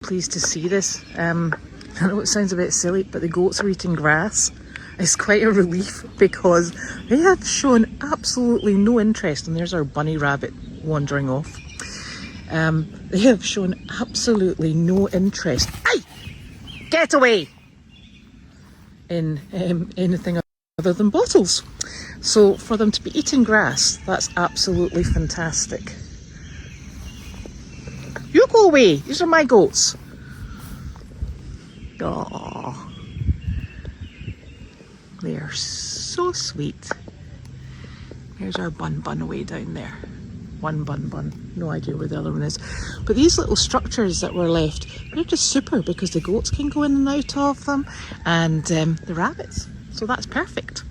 pleased to see this. I know it sounds a bit silly, but the goats are eating grass. It's quite a relief because they have shown absolutely no interest, and there's our bunny rabbit wandering off. They have shown absolutely no interest. Aye! Get away! In anything other than bottles. So for them to be eating grass, that's absolutely fantastic. You go away! These are my goats. Aww. They are so sweet. Here's our bun away down there. One bun. No idea where the other one is. But these little structures that were left, they're just super because the goats can go in and out of them, and the rabbits. So that's perfect.